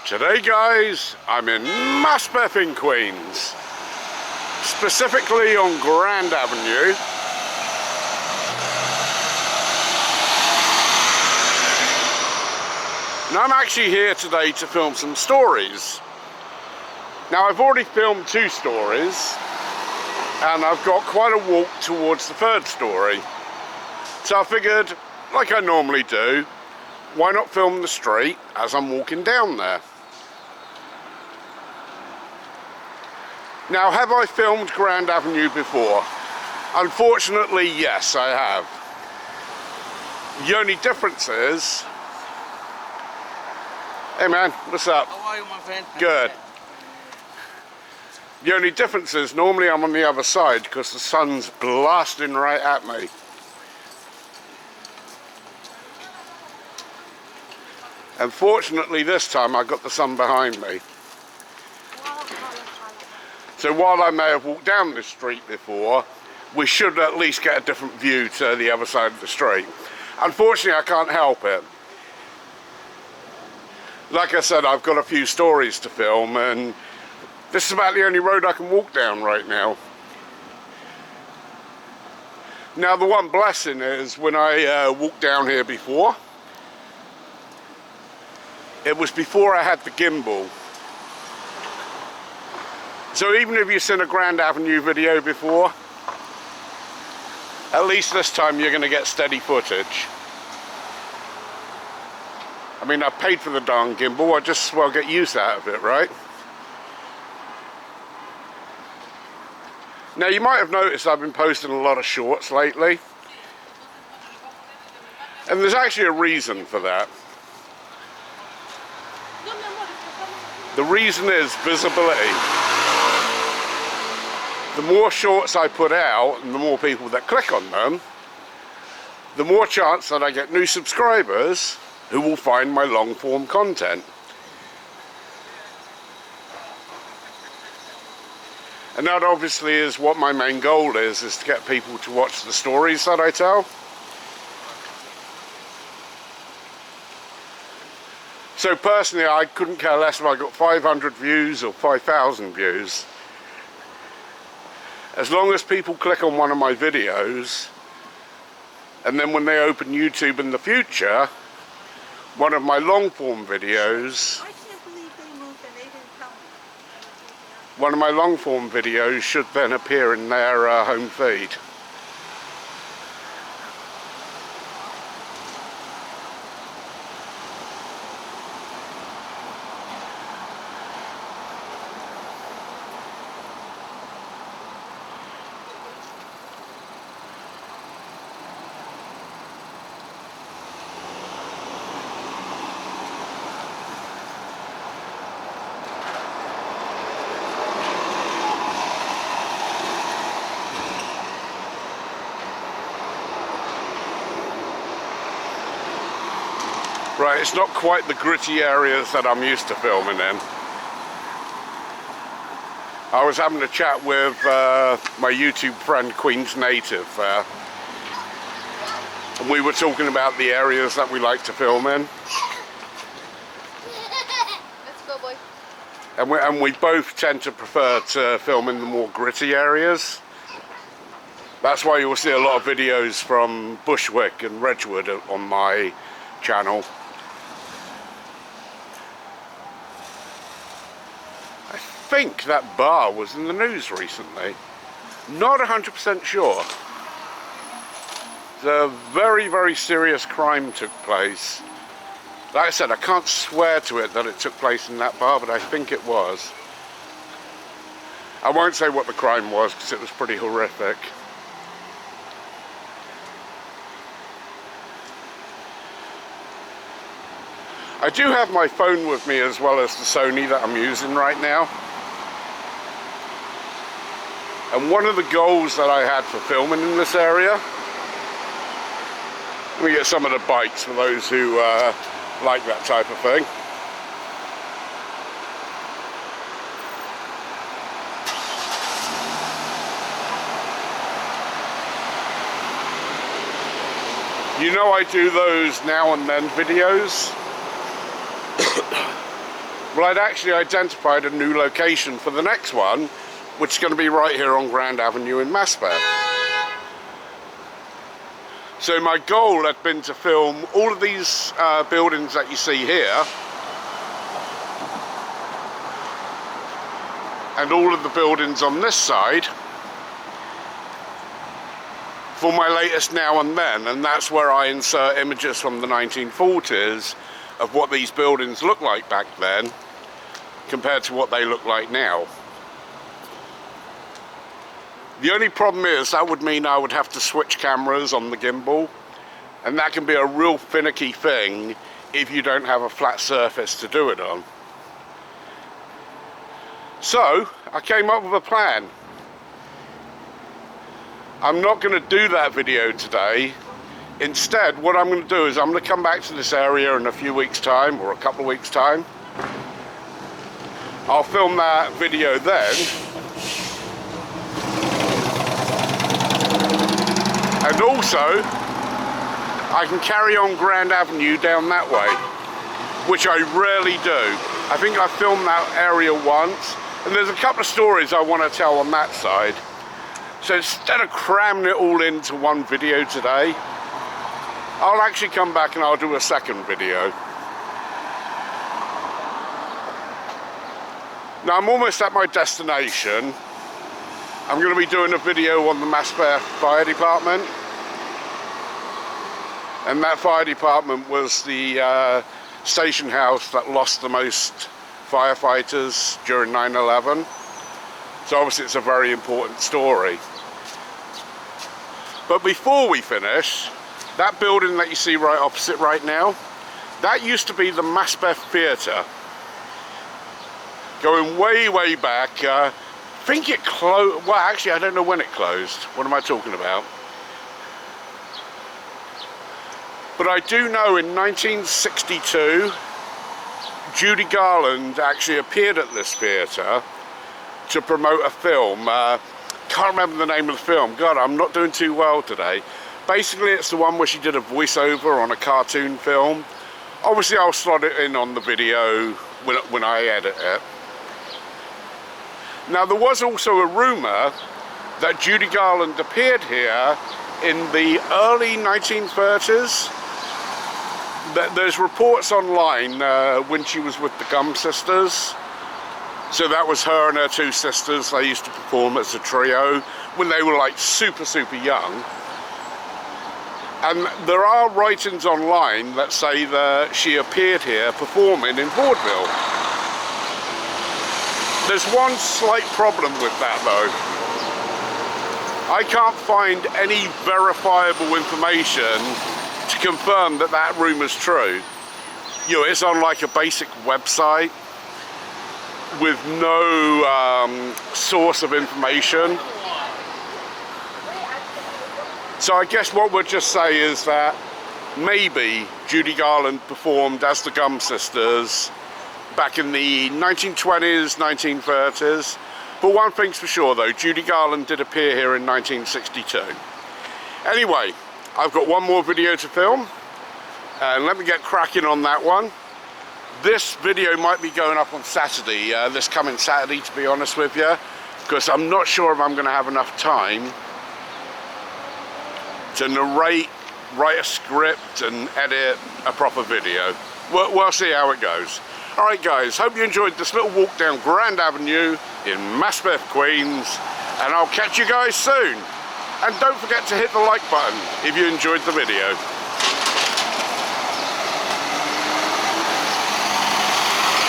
Today guys, I'm in Maspeth in Queens, specifically on Grand Avenue. And I'm actually here today to film some stories. Now I've already filmed 2 stories and I've got quite a walk towards the 3rd story. So I figured, like I normally do, why not film the street as I'm walking down there? Now, have I filmed Grand Avenue before? Unfortunately, yes, I have. The only difference is... Hey man, what's up? How are you, my friend? Good. The only difference is normally I'm on the other side because the sun's blasting right at me. Unfortunately, this time I got the sun behind me. So while I may have walked down this street before, we should at least get a different view to the other side of the street. Unfortunately, I can't help it. Like I said, I've got a few stories to film, and this is about the only road I can walk down right now. Now, the one blessing is when I walked down here before, it was before I had the gimbal. So even if you've seen a Grand Avenue video before, at least this time you're going to get steady footage. I mean, I paid for the darn gimbal, I just well get use out of it, right? Now you might have noticed I've been posting a lot of shorts lately. And there's actually a reason for that. The reason is visibility. The more shorts I put out and the more people that click on them, the more chance that I get new subscribers who will find my long form content. And that obviously is what my main goal is to get people to watch the stories that I tell. So personally, I couldn't care less if I got 500 views or 5,000 views. As long as people click on one of my videos, and then when they open YouTube in the future, one of my long form videos, one of my long form videos should then appear in their home feed. Right, it's not quite the gritty areas that I'm used to filming in. I was having a chat with my YouTube friend Queens Native, and we were talking about the areas that we like to film in. Let's go, boy. And we both tend to prefer to film in the more gritty areas. That's why you'll see a lot of videos from Bushwick and Redwood on my channel. I think that bar was in the news recently. Not 100% sure. A very, very serious crime took place. Like I said, I can't swear to it that it took place in that bar, but I think it was. I won't say what the crime was because it was pretty horrific. I do have my phone with me as well as the Sony that I'm using right now. And one of the goals that I had for filming in this area, let me get some of the bikes for those who like that type of thing. You know I do those now and then videos. Well, I'd actually identified a new location for the next one, which is going to be right here on Grand Avenue in Maspeth. So my goal had been to film all of these buildings that you see here, and all of the buildings on this side, for my latest Now and Then, and that's where I insert images from the 1940s of what these buildings looked like back then compared to what they look like now. The only problem is that would mean I would have to switch cameras on the gimbal, and that can be a real finicky thing if you don't have a flat surface to do it on. So I came up with a plan. I'm not going to do that video today. Instead, what I'm going to do is I'm going to come back to this area in a few weeks' time, or a couple of weeks' time. I'll film that video then. And also, I can carry on Grand Avenue down that way, which I rarely do. I think I filmed that area once, and there's a couple of stories I want to tell on that side. So instead of cramming it all into one video today, I'll actually come back and I'll do a second video. Now I'm almost at my destination. I'm going to be doing a video on the Maspeth Fire Department. And that fire department was the station house that lost the most firefighters during 9/11. So obviously it's a very important story. But before we finish, that building that you see right opposite right now, that used to be the Maspeth Theatre. Going way, way back, I think it closed, well actually I don't know when it closed. What am I talking about? But I do know in 1962, Judy Garland actually appeared at this theatre to promote a film. Can't remember the name of the film. God, I'm not doing too well today. Basically, it's the one where she did a voiceover on a cartoon film. Obviously, I'll slot it in on the video when I edit it. Now, there was also a rumour that Judy Garland appeared here in the early 1930s. There's reports online when she was with the Gum Sisters. So that was her and her two sisters. They used to perform as a trio when they were like super, super young. And there are writings online that say that she appeared here performing in vaudeville. There's one slight problem with that though. I can't find any verifiable information to confirm that that rumour's true. You know, it's on like a basic website with no source of information. So I guess what we'll just say is that maybe Judy Garland performed as the Gum Sisters back in the 1920s, 1930s. But one thing's for sure though, Judy Garland did appear here in 1962. Anyway, I've got one more video to film, and let me get cracking on that one. This video might be going up on Saturday, this coming Saturday to be honest with you, because I'm not sure if I'm going to have enough time to narrate, write a script and edit a proper video. We'll see how it goes. Alright guys, hope you enjoyed this little walk down Grand Avenue in Maspeth, Queens, and I'll catch you guys soon. And don't forget to hit the like button if you enjoyed the video.